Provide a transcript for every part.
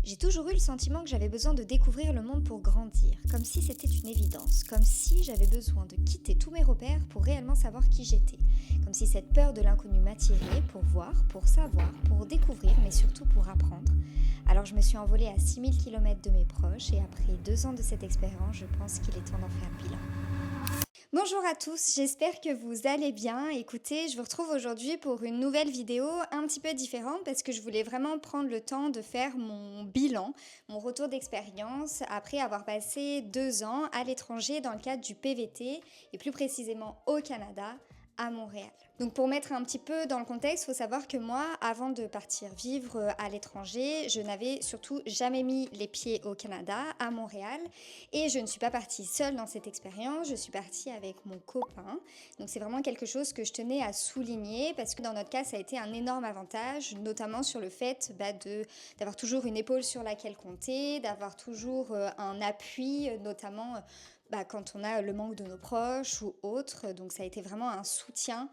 J'ai toujours eu le sentiment que j'avais besoin de découvrir le monde pour grandir, comme si c'était une évidence, comme si j'avais besoin de quitter tous mes repères pour réellement savoir qui j'étais, comme si cette peur de l'inconnu m'attirait pour voir, pour savoir, pour découvrir, mais surtout pour apprendre. Alors je me suis envolée à 6000 km de mes proches et après 2 ans de cette expérience, je pense qu'il est temps d'en faire le bilan. Bonjour à tous, j'espère que vous allez bien. Écoutez, je vous retrouve aujourd'hui pour une nouvelle vidéo un petit peu différente parce que je voulais vraiment prendre le temps de faire mon bilan, mon retour d'expérience après avoir passé 2 ans à l'étranger dans le cadre du PVT et plus précisément au Canada, à Montréal. Donc pour mettre un petit peu dans le contexte, il faut savoir que moi, avant de partir vivre à l'étranger, je n'avais surtout jamais mis les pieds au Canada, à Montréal, et je ne suis pas partie seule dans cette expérience, je suis partie avec mon copain. Donc c'est vraiment quelque chose que je tenais à souligner parce que dans notre cas, ça a été un énorme avantage, notamment sur le fait d'avoir toujours une épaule sur laquelle compter, d'avoir toujours un appui, notamment quand on a le manque de nos proches ou autres. Donc ça a été vraiment un soutien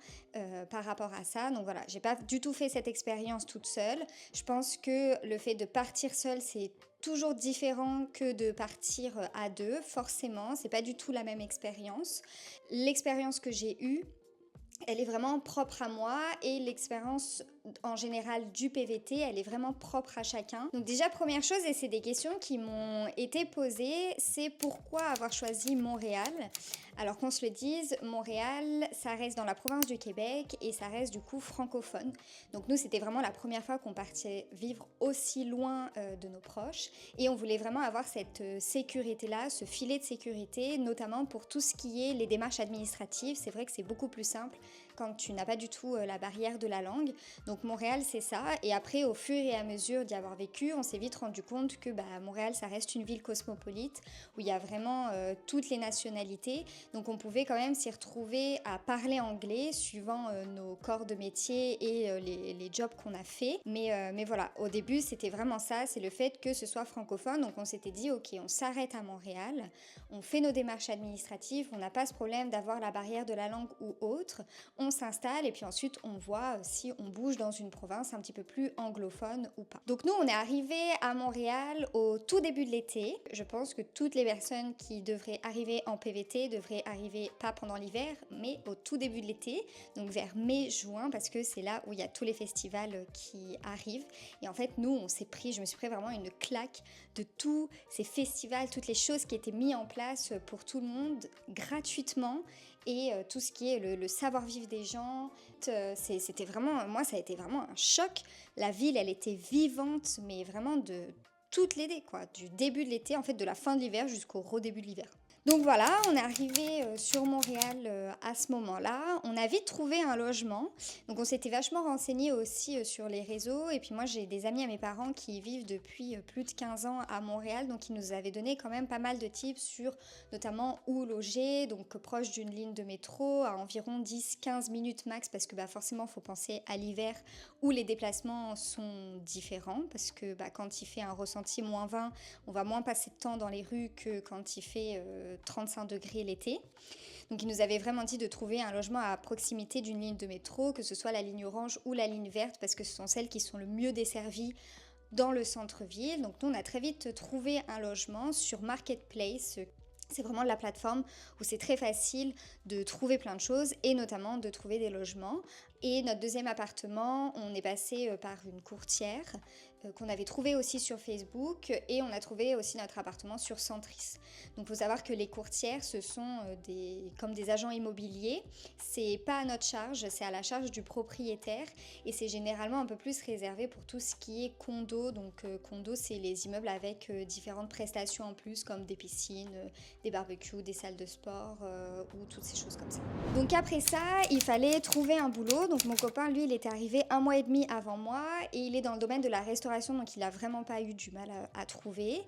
par rapport à ça. Donc voilà, j'ai pas du tout fait cette expérience toute seule. Je pense que le fait de partir seule, c'est toujours différent que de partir à deux, forcément. C'est pas du tout la même expérience. L'expérience que j'ai eue, elle est vraiment propre à moi et l'expérience en général du PVT, elle est vraiment propre à chacun. Donc déjà, première chose, et c'est des questions qui m'ont été posées, c'est pourquoi avoir choisi Montréal? Alors qu'on se le dise, Montréal, ça reste dans la province du Québec et ça reste du coup francophone. Donc nous, c'était vraiment la première fois qu'on partait vivre aussi loin de nos proches et on voulait vraiment avoir cette sécurité-là, ce filet de sécurité, notamment pour tout ce qui est les démarches administratives. C'est vrai que c'est beaucoup plus simple quand tu n'as pas du tout la barrière de la langue. Donc Montréal, c'est ça. Et après, au fur et à mesure d'y avoir vécu, on s'est vite rendu compte que Montréal, ça reste une ville cosmopolite où il y a vraiment toutes les nationalités. Donc on pouvait quand même s'y retrouver à parler anglais suivant nos corps de métier et les jobs qu'on a fait. Mais voilà, au début, c'était vraiment ça. C'est le fait que ce soit francophone. Donc on s'était dit, ok, on s'arrête à Montréal, on fait nos démarches administratives, on n'a pas ce problème d'avoir la barrière de la langue ou autre. On s'installe et puis ensuite on voit si on bouge dans une province un petit peu plus anglophone ou pas. Donc nous on est arrivés à Montréal au tout début de l'été. Je pense que toutes les personnes qui devraient arriver en PVT devraient arriver pas pendant l'hiver mais au tout début de l'été, donc vers mai-juin parce que c'est là où il y a tous les festivals qui arrivent. Et en fait nous je me suis pris vraiment une claque de tous ces festivals, toutes les choses qui étaient mises en place pour tout le monde gratuitement. Et tout ce qui est le savoir-vivre des gens, c'était vraiment, moi ça a été vraiment un choc. La ville, elle était vivante, mais vraiment de toute l'été, quoi, du début de l'été, en fait de la fin de l'hiver jusqu'au redébut de l'hiver. Donc voilà, on est arrivé sur Montréal à ce moment-là. On a vite trouvé un logement. Donc on s'était vachement renseigné aussi sur les réseaux. Et puis moi, j'ai des amis à mes parents qui vivent depuis plus de 15 ans à Montréal. Donc ils nous avaient donné quand même pas mal de tips sur notamment où loger. Donc proche d'une ligne de métro, à environ 10-15 minutes max. Parce que forcément, il faut penser à l'hiver où les déplacements sont différents. Parce que quand il fait un ressenti -20, on va moins passer de temps dans les rues que quand il fait 35 degrés l'été. Donc il nous avait vraiment dit de trouver un logement à proximité d'une ligne de métro, que ce soit la ligne orange ou la ligne verte, parce que ce sont celles qui sont le mieux desservies dans le centre-ville. Donc nous on a très vite trouvé un logement sur Marketplace. C'est vraiment la plateforme où c'est très facile de trouver plein de choses et notamment de trouver des logements. Et notre deuxième appartement, on est passé par une courtière qu'on avait trouvé aussi sur Facebook et on a trouvé aussi notre appartement sur Centris. Donc il faut savoir que les courtières, ce sont comme des agents immobiliers. C'est pas à notre charge, c'est à la charge du propriétaire et c'est généralement un peu plus réservé pour tout ce qui est condo. Donc condo, c'est les immeubles avec différentes prestations en plus comme des piscines, des barbecues, des salles de sport ou toutes ces choses comme ça. Donc après ça, il fallait trouver un boulot. Donc mon copain, lui, il était arrivé 1 mois et demi avant moi et il est dans le domaine de la restauration, donc il a vraiment pas eu du mal à trouver.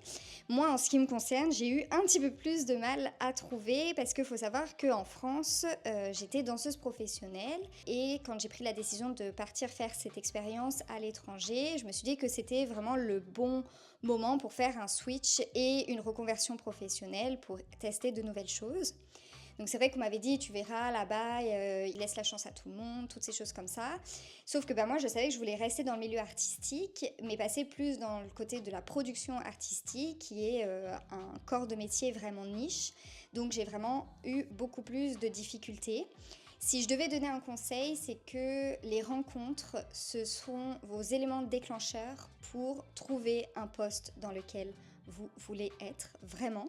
Moi, en ce qui me concerne, j'ai eu un petit peu plus de mal à trouver parce qu'il faut savoir qu'en France, j'étais danseuse professionnelle et quand j'ai pris la décision de partir faire cette expérience à l'étranger, je me suis dit que c'était vraiment le bon moment pour faire un switch et une reconversion professionnelle pour tester de nouvelles choses. Donc c'est vrai qu'on m'avait dit, tu verras là-bas, ils laissent la chance à tout le monde, toutes ces choses comme ça. Sauf que moi je savais que je voulais rester dans le milieu artistique, mais passer plus dans le côté de la production artistique, qui est un corps de métier vraiment niche. Donc j'ai vraiment eu beaucoup plus de difficultés. Si je devais donner un conseil, c'est que les rencontres, ce sont vos éléments déclencheurs pour trouver un poste dans lequel vous voulez être, vraiment.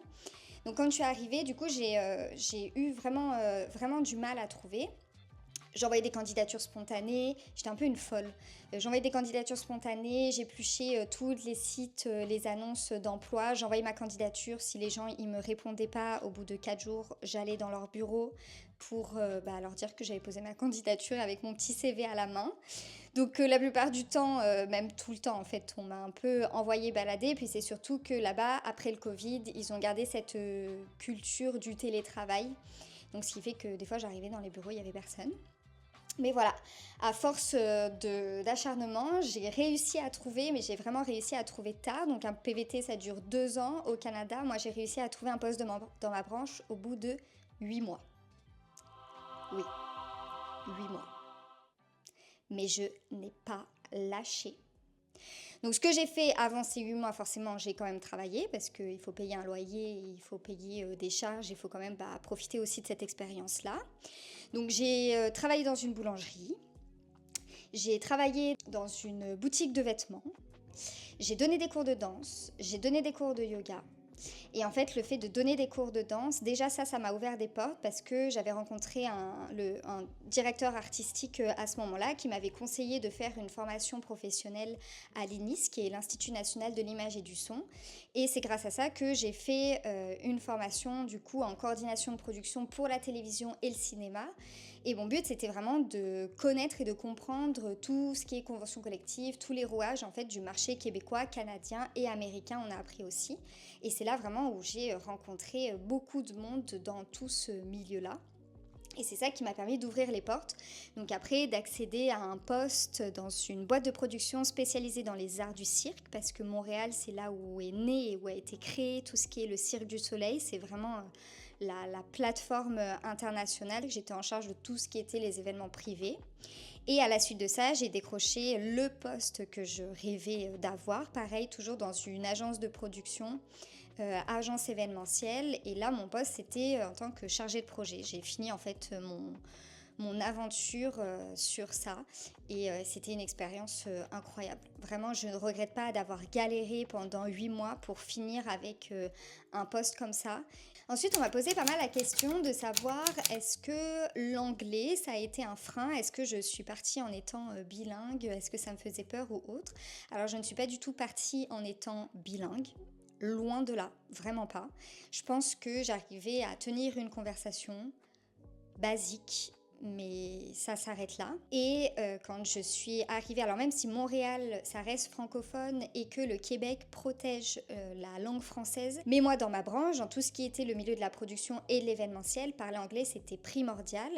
Donc quand je suis arrivée, du coup, j'ai eu vraiment du mal à trouver. J'envoyais des candidatures spontanées, j'étais un peu une folle. J'envoyais des candidatures spontanées, j'épluchais tous les sites, les annonces d'emploi. J'envoyais ma candidature, si les gens ne me répondaient pas, au bout de 4 jours, j'allais dans leur bureau pour leur dire que j'avais posé ma candidature avec mon petit CV à la main. Donc la plupart du temps, même tout le temps en fait, on m'a un peu envoyé balader. Puis c'est surtout que là-bas, après le Covid, ils ont gardé cette culture du télétravail. Donc ce qui fait que des fois j'arrivais dans les bureaux, il n'y avait personne. Mais voilà, à force d'acharnement, j'ai réussi à trouver, mais j'ai vraiment réussi à trouver tard. Donc un PVT, ça dure 2 ans au Canada. Moi, j'ai réussi à trouver un poste dans ma branche au bout de 8 mois. Oui, 8 mois. Mais je n'ai pas lâché. Donc ce que j'ai fait avant ces 8 mois, forcément, j'ai quand même travaillé parce qu'il faut payer un loyer, il faut payer des charges, il faut quand même profiter aussi de cette expérience-là. Donc j'ai travaillé dans une boulangerie, j'ai travaillé dans une boutique de vêtements, j'ai donné des cours de danse, j'ai donné des cours de yoga. Et en fait, le fait de donner des cours de danse, déjà ça m'a ouvert des portes parce que j'avais rencontré un directeur artistique à ce moment-là qui m'avait conseillé de faire une formation professionnelle à l'INIS, qui est l'Institut national de l'image et du son. Et c'est grâce à ça que j'ai fait une formation du coup en coordination de production pour la télévision et le cinéma. Et mon but, c'était vraiment de connaître et de comprendre tout ce qui est convention collective, tous les rouages en fait du marché québécois, canadien et américain, on a appris aussi. Et c'est là vraiment où j'ai rencontré beaucoup de monde dans tout ce milieu-là. Et c'est ça qui m'a permis d'ouvrir les portes. Donc après, d'accéder à un poste dans une boîte de production spécialisée dans les arts du cirque, parce que Montréal, c'est là où est né et où a été créé tout ce qui est le Cirque du Soleil. C'est vraiment la plateforme internationale. J'étais en charge de tout ce qui était les événements privés. Et à la suite de ça, j'ai décroché le poste que je rêvais d'avoir. Pareil, toujours dans une agence de production, agence événementielle. Et là, mon poste, c'était en tant que chargée de projet. J'ai fini en fait mon aventure sur ça. Et c'était une expérience incroyable. Vraiment, je ne regrette pas d'avoir galéré pendant 8 mois pour finir avec un poste comme ça. Ensuite, on m'a posé pas mal la question de savoir est-ce que l'anglais, ça a été un frein? Est-ce que je suis partie en étant bilingue? Est-ce que ça me faisait peur ou autre? Alors, je ne suis pas du tout partie en étant bilingue. Loin de là, vraiment pas. Je pense que j'arrivais à tenir une conversation basique, mais ça s'arrête là. Et quand je suis arrivée, alors même si Montréal, ça reste francophone et que le Québec protège la langue française, mais moi dans ma branche, dans tout ce qui était le milieu de la production et de l'événementiel, parler anglais c'était primordial.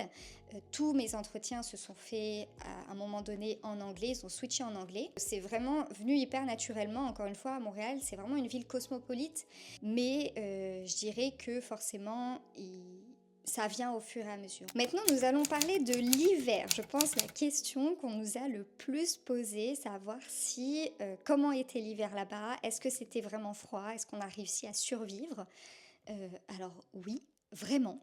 Tous mes entretiens se sont faits à un moment donné en anglais, ils ont switché en anglais. C'est vraiment venu hyper naturellement, encore une fois, à Montréal, c'est vraiment une ville cosmopolite, mais je dirais que forcément, ça vient au fur et à mesure. Maintenant, nous allons parler de l'hiver. Je pense la question qu'on nous a le plus posée, savoir si comment était l'hiver là-bas, est-ce que c'était vraiment froid, est-ce qu'on a réussi à survivre alors oui, vraiment.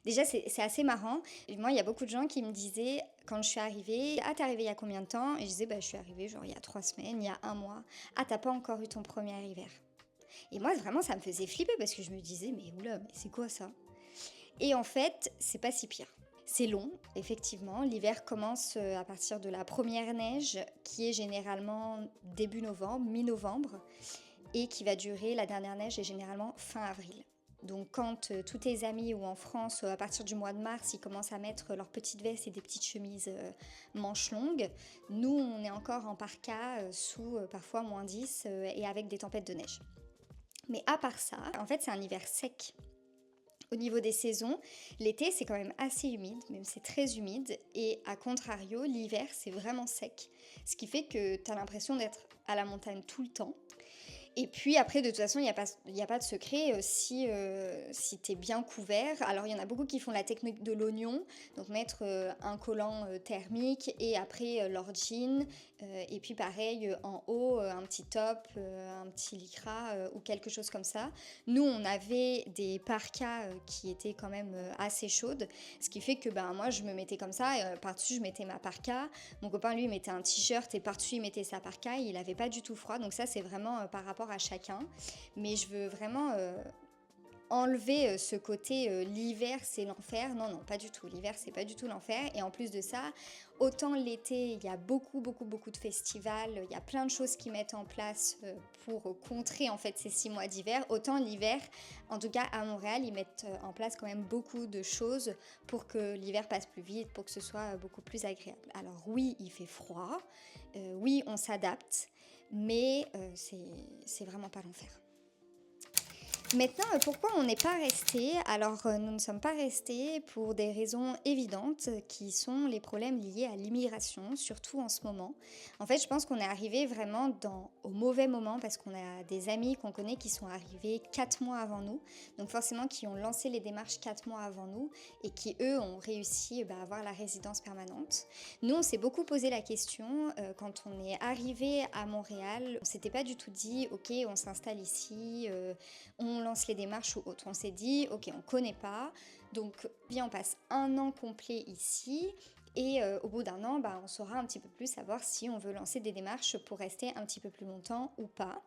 Déjà, c'est assez marrant. Et moi, il y a beaucoup de gens qui me disaient, quand je suis arrivée, « Ah, t'es arrivée il y a combien de temps ?» Et je disais, « Je suis arrivée genre il y a 3 semaines, il y a 1 mois. Ah, t'as pas encore eu ton premier hiver. » Et moi, vraiment, ça me faisait flipper parce que je me disais, mais oula, mais c'est quoi ça? Et en fait, c'est pas si pire. C'est long, effectivement. L'hiver commence à partir de la première neige, qui est généralement début novembre, mi-novembre, et qui va durer, la dernière neige est généralement fin avril. Donc quand tous tes amis ou en France, à partir du mois de mars, ils commencent à mettre leurs petites vestes et des petites chemises manches longues, nous on est encore en parka sous parfois moins 10 et avec des tempêtes de neige. Mais à part ça, en fait c'est un hiver sec. Au niveau des saisons, l'été c'est quand même assez humide, même c'est très humide, et à contrario, l'hiver c'est vraiment sec, ce qui fait que tu as l'impression d'être à la montagne tout le temps. Et puis après, de toute façon, il y a pas de secret si tu es bien couvert. Alors, il y en a beaucoup qui font la technique de l'oignon, donc mettre un collant thermique et après leur jean. Et puis pareil, en haut, un petit top, un petit lycra ou quelque chose comme ça. Nous, on avait des parkas qui étaient quand même assez chaudes, ce qui fait que ben, moi, je me mettais comme ça, et, par-dessus, je mettais ma parka. Mon copain, lui, mettait un t-shirt et par-dessus, il mettait sa parka. Il n'avait pas du tout froid, donc ça, c'est vraiment par rapport à chacun. Mais je veux vraiment enlever ce côté l'hiver c'est l'enfer. Non, non, pas du tout. L'hiver c'est pas du tout l'enfer. Et en plus de ça, autant l'été, il y a beaucoup, beaucoup, beaucoup de festivals, il y a plein de choses qui mettent en place pour contrer en fait ces 6 mois d'hiver. Autant l'hiver, en tout cas à Montréal, ils mettent en place quand même beaucoup de choses pour que l'hiver passe plus vite, pour que ce soit beaucoup plus agréable. Alors oui, il fait froid, oui, on s'adapte, mais c'est vraiment pas l'enfer. Maintenant, pourquoi on n'est pas resté? Alors, nous ne sommes pas restés pour des raisons évidentes qui sont les problèmes liés à l'immigration, surtout en ce moment. En fait, je pense qu'on est arrivé vraiment au mauvais moment parce qu'on a des amis qu'on connaît qui sont arrivés 4 mois avant nous, donc forcément qui ont lancé les démarches 4 mois avant nous et qui, eux, ont réussi à avoir la résidence permanente. Nous, on s'est beaucoup posé la question quand on est arrivé à Montréal. On s'était pas du tout dit, ok, on s'installe ici, on lance les démarches ou autre. On s'est dit, ok, on connaît pas, donc bien on passe 1 an complet ici et au bout d'1 an, on saura un petit peu plus savoir si on veut lancer des démarches pour rester un petit peu plus longtemps ou pas.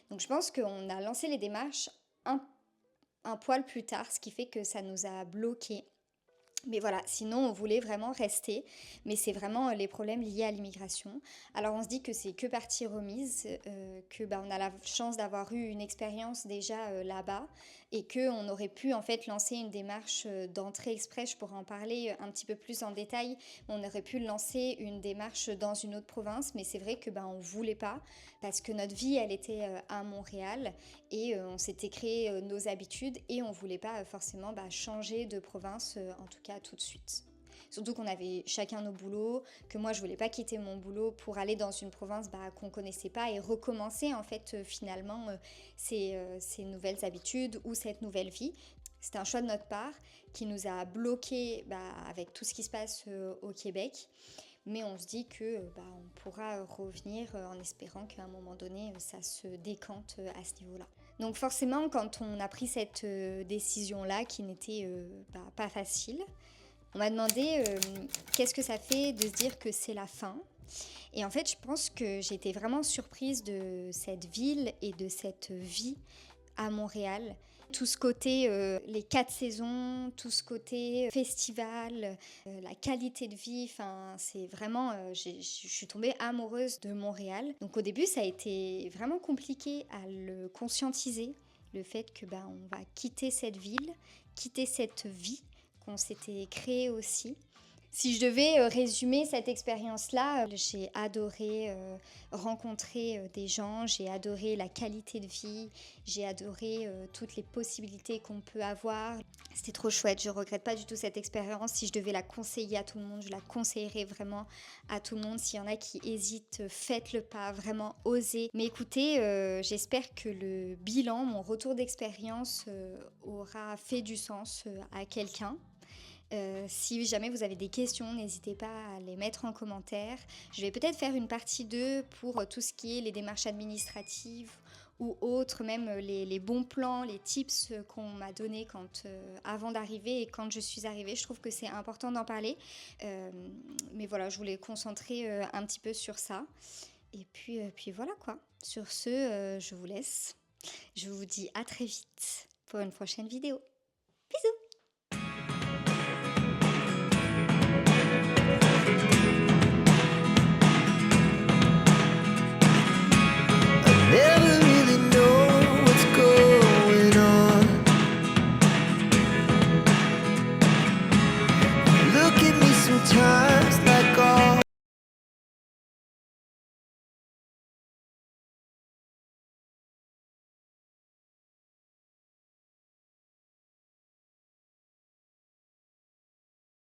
Donc je pense qu'on a lancé les démarches un poil plus tard, ce qui fait que ça nous a bloqués. Mais voilà, sinon on voulait vraiment rester, mais c'est vraiment les problèmes liés à l'immigration. Alors on se dit que c'est que partie remise, que on a la chance d'avoir eu une expérience déjà là-bas et que on aurait pu en fait lancer une démarche d'entrée express. Je pourrais en parler un petit peu plus en détail. On aurait pu lancer une démarche dans une autre province, mais c'est vrai que on voulait pas parce que notre vie elle était à Montréal et on s'était créé nos habitudes et on voulait pas forcément changer de province en tout cas tout de suite. Surtout qu'on avait chacun nos boulots, que moi je voulais pas quitter mon boulot pour aller dans une province qu'on connaissait pas et recommencer en fait finalement ces nouvelles habitudes ou cette nouvelle vie. C'était un choix de notre part qui nous a bloqués avec tout ce qui se passe au Québec. Mais on se dit que on pourra revenir en espérant qu'à un moment donné ça se décante à ce niveau-là. Donc forcément quand on a pris cette décision-là qui n'était pas facile, on m'a demandé qu'est-ce que ça fait de se dire que c'est la fin. Et en fait je pense que j'ai été vraiment surprise de cette ville et de cette vie à Montréal. Tout ce côté, les 4 saisons, tout ce côté festival, la qualité de vie, c'est vraiment, je suis tombée amoureuse de Montréal. Donc au début, ça a été vraiment compliqué à le conscientiser, le fait que on va quitter cette ville, quitter cette vie qu'on s'était créée aussi. Si je devais résumer cette expérience-là, j'ai adoré rencontrer des gens, j'ai adoré la qualité de vie, j'ai adoré toutes les possibilités qu'on peut avoir. C'était trop chouette, je regrette pas du tout cette expérience. Si je devais la conseiller à tout le monde, je la conseillerais vraiment à tout le monde. S'il y en a qui hésitent, faites le pas, vraiment osez. Mais écoutez, j'espère que le bilan, mon retour d'expérience aura fait du sens à quelqu'un. Si jamais vous avez des questions, n'hésitez pas à les mettre en commentaire. Je vais peut-être faire une partie 2 pour tout ce qui est les démarches administratives ou autres, même les bons plans, les tips qu'on m'a donnés avant d'arriver et quand je suis arrivée. Je trouve que c'est important d'en parler. Mais voilà, je voulais concentrer un petit peu sur ça. Et puis voilà quoi. Sur ce, je vous laisse. Je vous dis à très vite pour une prochaine vidéo. Bisous!